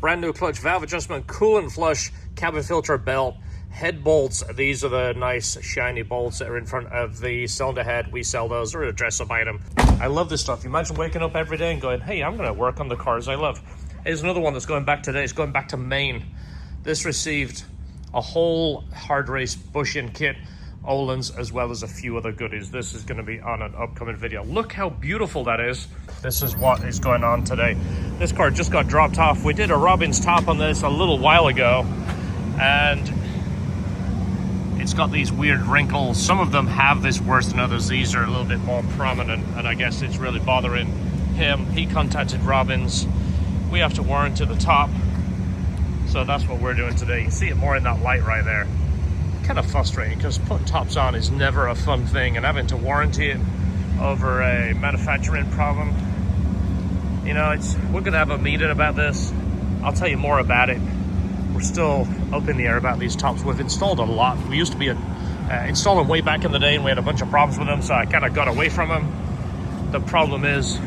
brand new clutch, valve adjustment, coolant flush, cabin filter belt, head bolts. These are the nice shiny bolts that are in front of the cylinder head. We sell those. They're a dress-up item. I love this stuff. Imagine waking up every day and going, hey, I'm going to work on the cars I love. Here's another one that's going back today. It's going back to Maine. This received a whole hard race bush-in kit, Olin's, as well as a few other goodies. This is going to be on an upcoming video. Look how beautiful that is. This is what is going on today. This car just got dropped off. We did a Robbins top on this a little while ago, and it's got these weird wrinkles. Some of them have this worse than others. These are a little bit more prominent, and I guess it's really bothering him. He contacted Robbins. We have to warranty the top, so that's what we're doing today. You see it more in that light right there. Kind of frustrating because putting tops on is never a fun thing, and having to warranty it over a manufacturing problem, you know, we're gonna have a meeting about this. I'll tell you more about it. We're still up in the air about these tops. We've installed a lot. We used to be installing way back in the day, and we had a bunch of problems with them, so I kind of got away from them. The problem is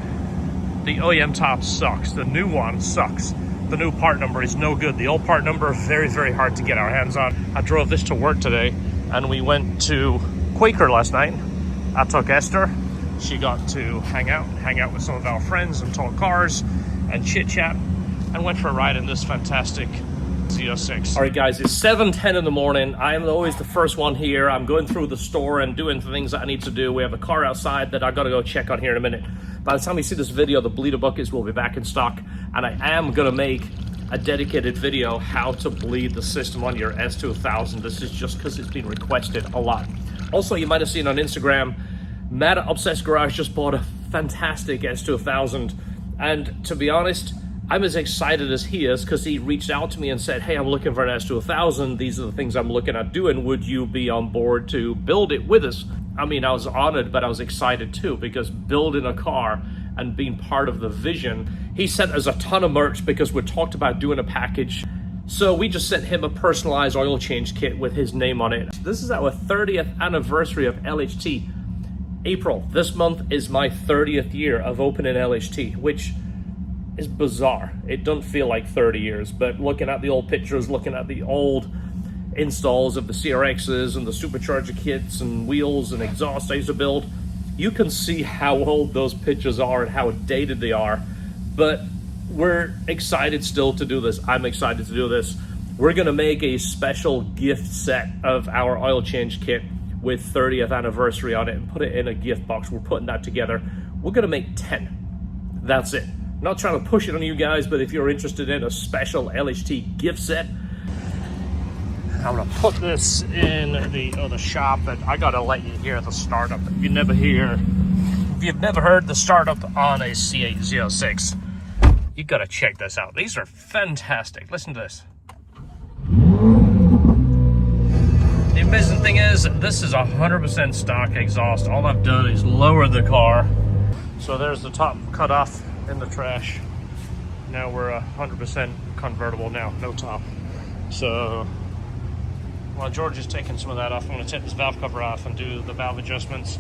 the OEM top sucks. The new one sucks. The new part number is no good. The old part number, very, very hard to get our hands on. I drove this to work today, and we went to Quaker last night. I took Esther. She got to hang out with some of our friends and talk cars and chit chat, and went for a ride in this fantastic Z06. All right, guys, it's 7:10 in the morning. I'm always the first one here. I'm going through the store and doing the things that I need to do. We have a car outside that I gotta go check on here in a minute. By the time you see this video, the bleeder buckets will be back in stock, and I am gonna make a dedicated video how to bleed the system on your S2000. This is just because it's been requested a lot. Also, you might have seen on Instagram, Matt at Obsessed Garage just bought a fantastic S2000, and to be honest, I'm as excited as he is because he reached out to me and said, hey, I'm looking for an S2000. These are the things I'm looking at doing. Would you be on board to build it with us? I mean, I was honored, but I was excited too, because building a car and being part of the vision. He sent us a ton of merch because we talked about doing a package. So we just sent him a personalized oil change kit with his name on it. This is our 30th anniversary of LHT. April, this month is my 30th year of opening LHT, which is bizarre. It doesn't feel like 30 years, but looking at the old pictures, looking at the old installs of the CRXs and the supercharger kits and wheels and exhaust I used to build, you can see how old those pictures are and how dated they are. But we're excited still to do this. I'm excited to do this. We're gonna make a special gift set of our oil change kit with 30th anniversary on it and put it in a gift box. We're putting that together. We're gonna make 10. That's it. Not trying to push it on you guys, but if you're interested in a special LHT gift set, I'm gonna put this in the other shop, but I gotta let you hear the startup. If you've never heard the startup on a C8 Z06, you gotta check this out. These are fantastic. Listen to this. The amazing thing is, this is 100% stock exhaust. All I've done is lower the car. So there's the top cut off in the trash. Now we're 100% convertible now, no top. So while George is taking some of that off, I'm going to take this valve cover off and do the valve adjustments.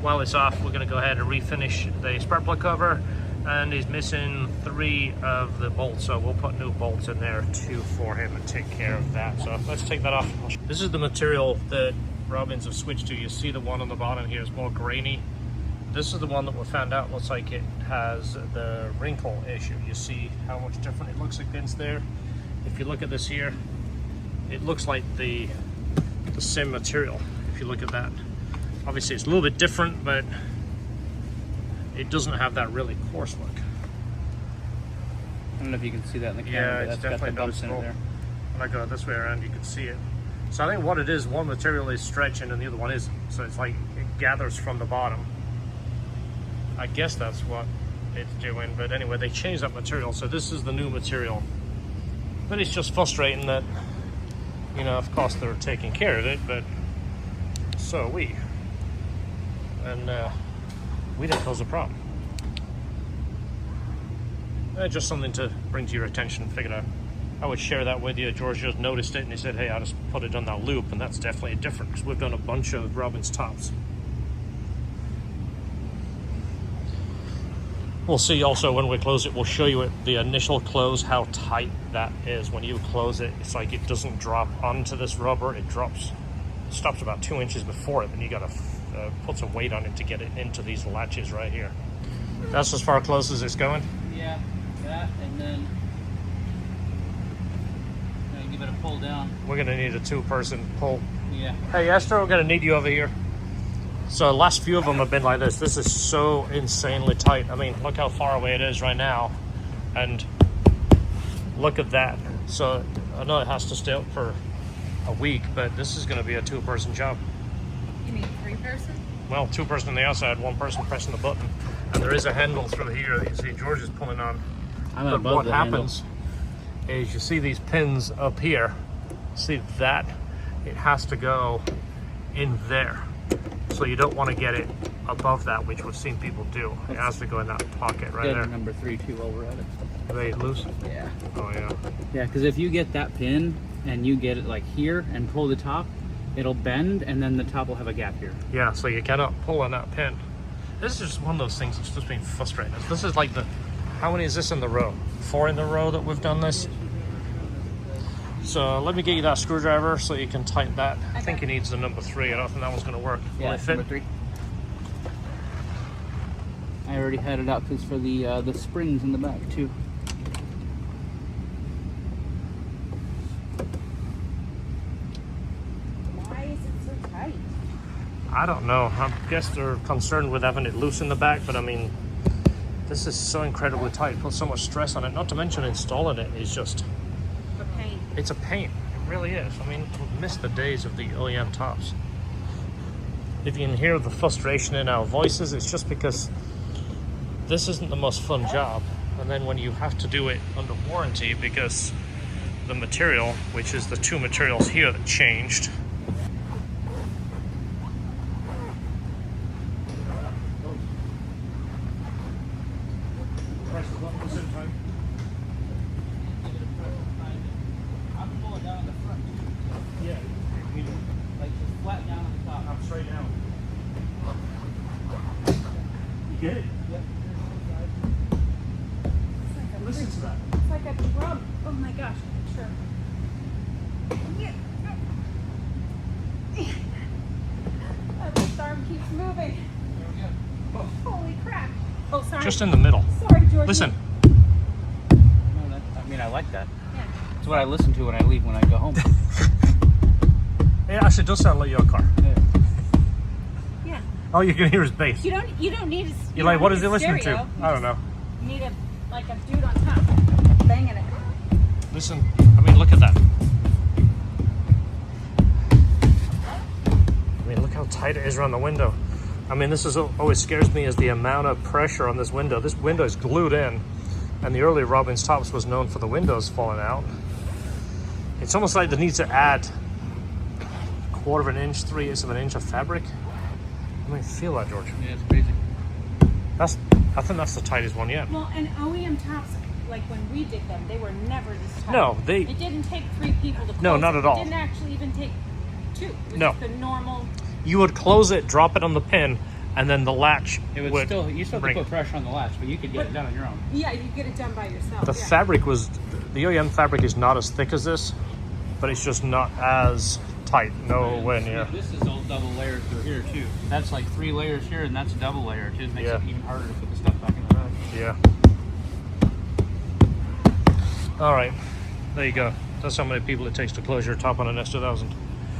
While it's off, we're going to go ahead and refinish the spark plug cover, and he's missing 3 of the bolts, so we'll put new bolts in there too for him and take care of that. So let's take that off. This is the material that Robbins have switched to. You see the one on the bottom here is more grainy. This is the one that we found out looks like it has the wrinkle issue. You see how much different it looks against there. If you look at this here, it looks like the same material. If you look at that, obviously it's a little bit different, but it doesn't have that really coarse look. I don't know if you can see that in the camera. Yeah, but it's that's definitely got the bumps in it noticeable. there. When I go this way around, you can see it. So I think what it is, one material is stretching and the other one isn't. So it's like it gathers from the bottom. I guess that's what it's doing, but anyway, they changed that material, so this is the new material. But it's just frustrating that, you know, of course they're taking care of it, but so are we. And we didn't cause a problem. Just something to bring to your attention, figured I would share that with you. George just noticed it and he said, hey, I just put it on that loop, and that's definitely different because we've done a bunch of Robbins tops. We'll see also when we close it, we'll show you the initial close, how tight that is. When you close it, it's like it doesn't drop onto this rubber, it stops about 2 inches before it, and you gotta put some weight on it to get it into these latches right here. That's as far close as it's going? Yeah, that, and then give it a pull down. We're gonna need a 2-person pull. Yeah. Hey Esther, we're gonna need you over here. So the last few of them have been like this. This is so insanely tight. I mean, look how far away it is right now. And look at that. So I know it has to stay up for a week, but this is gonna be a 2-person job. You mean 3-person? Well, 2-person on the outside, 1 person pressing the button. And there is a handle through here that you see George is pulling on. I'm but above what the happens is you see these pins up here. See that? It has to go in there. So you don't want to get it above that, which we've seen people do. It has to go in that pocket right there. Number 3 too while we're at it. Are they loose? Yeah. Oh yeah. Yeah, because if you get that pin and you get it like here and pull the top, it'll bend and then the top will have a gap here. Yeah, so you cannot pull on that pin. This is just one of those things that's just been frustrating us. This is like how many is this in the row? 4 in the row that we've done this. So let me get you that screwdriver so you can tighten that. I think he needs the number 3. I don't think that one's going to work. Yeah, Will it fit? number 3. I already had it out because for the springs in the back too. Why is it so tight? I don't know. I guess they're concerned with having it loose in the back, but I mean, this is so incredibly tight. Put so much stress on it. Not to mention installing it is just... A pain. It's a pain. It really is. I mean, we've missed the days of the OEM tops. If you can hear the frustration in our voices, it's just because this isn't the most fun job. And then when you have to do it under warranty because the material, which is the 2 materials here that changed. I'm pulling down on the front. Yeah, Like just flat down on the top. I'm straight down. You get it? Yep. Listen to that. It's like a drum. Oh my gosh. Sure. Yeah. This arm keeps moving. There we go. Holy crap. Oh, sorry. Just in the middle. Sorry, George. Listen. No, I mean, I like that. Yeah. It's what I listen to when I leave, when I go home. It actually does sound like your car. Yeah. All you can hear is bass. You don't need a You're like, what is he it listening to? I don't know. You need like a dude on top banging it. Listen, I mean, look at that. I mean, look how tight it is around the window. I mean, this is always scares me is the amount of pressure on this window. This window is glued in, and the early Robbins tops was known for the windows falling out. It's almost like they need to add 1/4 of an inch, 3/8 of an inch of fabric. I mean, feel that, George. Yeah, it's crazy. I think that's the tightest one yet. Well, and OEM tops, like when we did them, they were never this tight. No, It didn't take 3 people to close No, not it. at all. It didn't actually even take 2. It was No. just the normal. You would close it, drop it on the pin, and then the latch It would still, you still have to bring put pressure on the latch, but you could get it done on your own. Yeah, you get it done by yourself. The yeah. fabric was, the OEM fabric is not as thick as this, but it's just not as tight. Nowhere near. This is all double layered through here too. That's like 3 layers here, and that's a double layer. It just makes Yeah. it even harder to put the stuff back in the bag. Yeah. All right, there you go. That's how many people it takes to close your top on an S2000.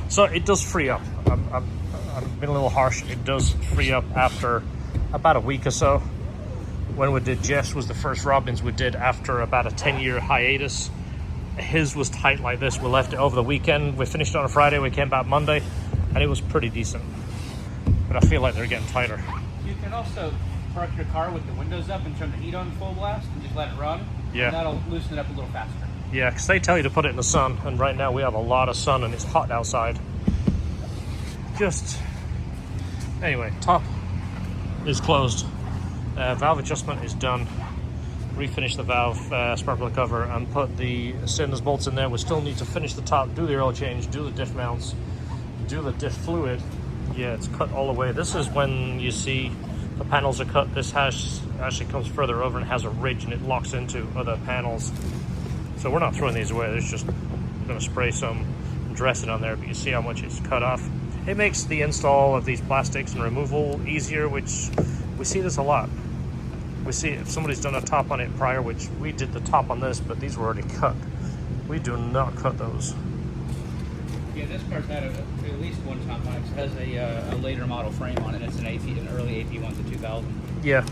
So it does free up. I've been a little harsh. It does free up after about a week or so. When we did Jeff's was the first Robbins we did after about a 10-year hiatus. His was tight like this. We left it over the weekend. We finished it on a Friday. We came back Monday, and it was pretty decent. But I feel like they're getting tighter. You can also park your car with the windows up and turn the heat on full blast and just let it run. Yeah. And that'll loosen it up a little faster. Yeah, because they tell you to put it in the sun, and right now we have a lot of sun and it's hot outside. Anyway, top is closed. Valve adjustment is done. Refinish the valve sparkler cover and put the stainless bolts in there. We still need to finish the top, do the oil change, do the diff mounts, do the diff fluid. Yeah, it's cut all the way. This is when you see The panels are cut. This hash actually comes further over and has a ridge and it locks into other panels. So we're not throwing these away. There's just going to spray some dressing on there, but you see how much it's cut off. It makes the install of these plastics and removal easier, which we see this a lot. We see if somebody's done a top on it prior, which we did the top on this, but these were already cut. We do not cut those. Yeah, this car's had at least one top on it. It has a later model frame on it. It's an early AP1 to 2000. Yeah.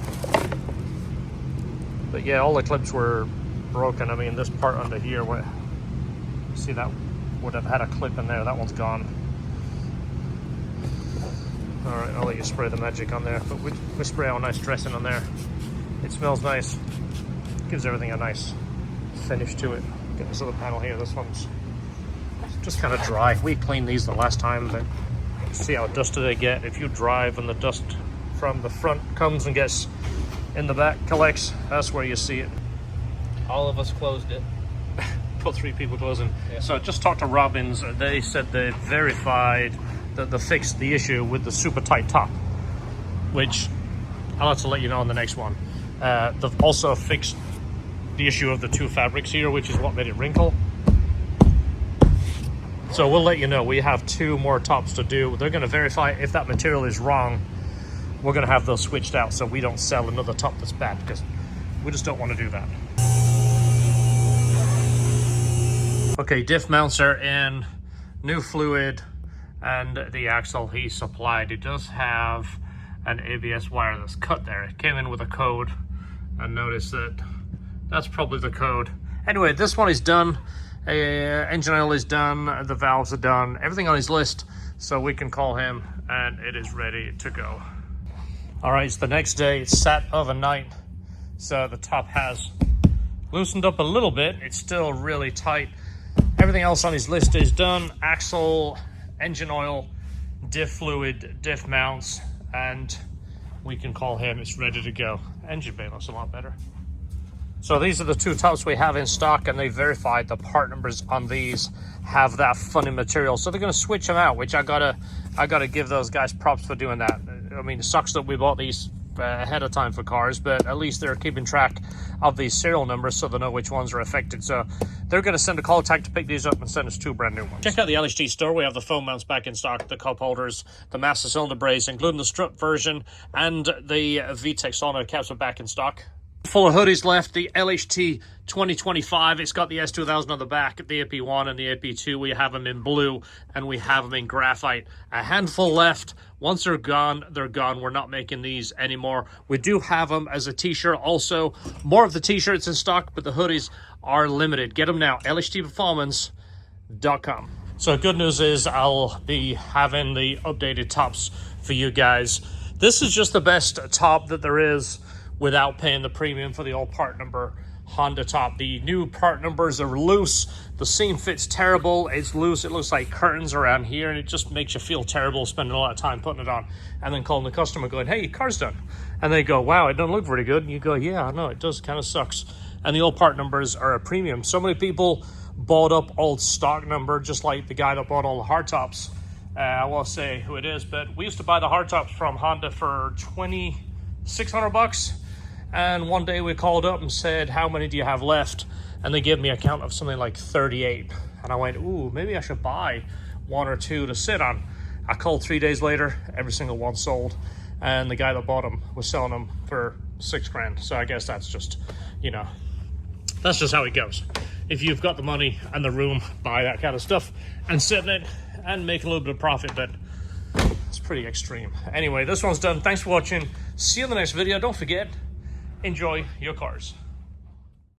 But yeah, all the clips were broken. I mean, this part under here, what, see, that would have had a clip in there. That one's gone. All right, I'll let you spray the magic on there. But we spray all nice dressing on there. It smells nice. Gives everything a nice finish to it. Get this other panel here. This one's just kind of dry. We cleaned these the last time, but see how dusty they get. If you drive and the dust from the front comes and gets in the back, collects, that's where you see it. All of us closed it. Put 3 people closing. Yeah. So just talked to Robbins. They said they verified that they fixed the issue with the super tight top, which I'll have to let you know on the next one. They've also fixed the issue of the 2 fabrics here, which is what made it wrinkle. So we'll let you know. We have 2 more tops to do. They're going to verify if that material is wrong. We're going to have those switched out so we don't sell another top that's bad, because we just don't want to do that. Okay, diff mounts are in, new fluid, and the axle he supplied. It does have an ABS wire that's cut there. It came in with a code, and notice that that's probably the code. Anyway, this one is done. Engine oil is done, the valves are done, everything on his list, so we can call him and it is ready to go. All right, it's the next day. It's sat overnight, so the top has loosened up a little bit. It's still really tight. Everything else on his list is done. Axle, engine oil, diff fluid, diff mounts, and we can call him. It's ready to go. Engine bay looks a lot better. So these are the 2 tops we have in stock, and they verified the part numbers on these have that funny material. So they're going to switch them out, which I gotta give those guys props for doing that. I mean, it sucks that we bought these ahead of time for cars, but at least they're keeping track of these serial numbers so they know which ones are affected. So they're going to send a call tag to pick these up and send us 2 brand new ones. Check out the LHT store. We have the foam mounts back in stock, the cup holders, the master cylinder brace, including the strut version, and the VTEC solenoid caps are back in stock. Full of hoodies left. The LHT 2025, it's got the S2000 on the back, the AP1 and the AP2. We have them in blue and we have them in graphite. A handful left. Once they're gone, they're gone. We're not making these anymore. We do have them as a t-shirt also. More of the t-shirts in stock, but the hoodies are limited. Get them now, lhtperformance.com. So good news is I'll be having the updated tops for you guys. This is just the best top that there is without paying the premium for the old part number Honda top. The new part numbers are loose. The seam fits terrible. It's loose. It looks like curtains around here, and it just makes you feel terrible spending a lot of time putting it on and then calling the customer going, hey, your car's done. And they go, wow, it doesn't look very good. And you go, yeah, I know, it does, kind of sucks. And the old part numbers are a premium. So many people bought up old stock number, just like the guy that bought all the hard tops. I won't say who it is, but we used to buy the hard tops from Honda for $2,600. And one day we called up and said, how many do you have left? And they gave me a count of something like 38. And I went, ooh, maybe I should buy 1 or 2 to sit on. I called 3 days later, every single one sold. And the guy that bought them was selling them for $6 grand. So I guess that's just, you know, that's just how it goes. If you've got the money and the room, buy that kind of stuff and sit in it and make a little bit of profit, but it's pretty extreme. Anyway, this one's done. Thanks for watching. See you in the next video. Don't forget, enjoy your cars.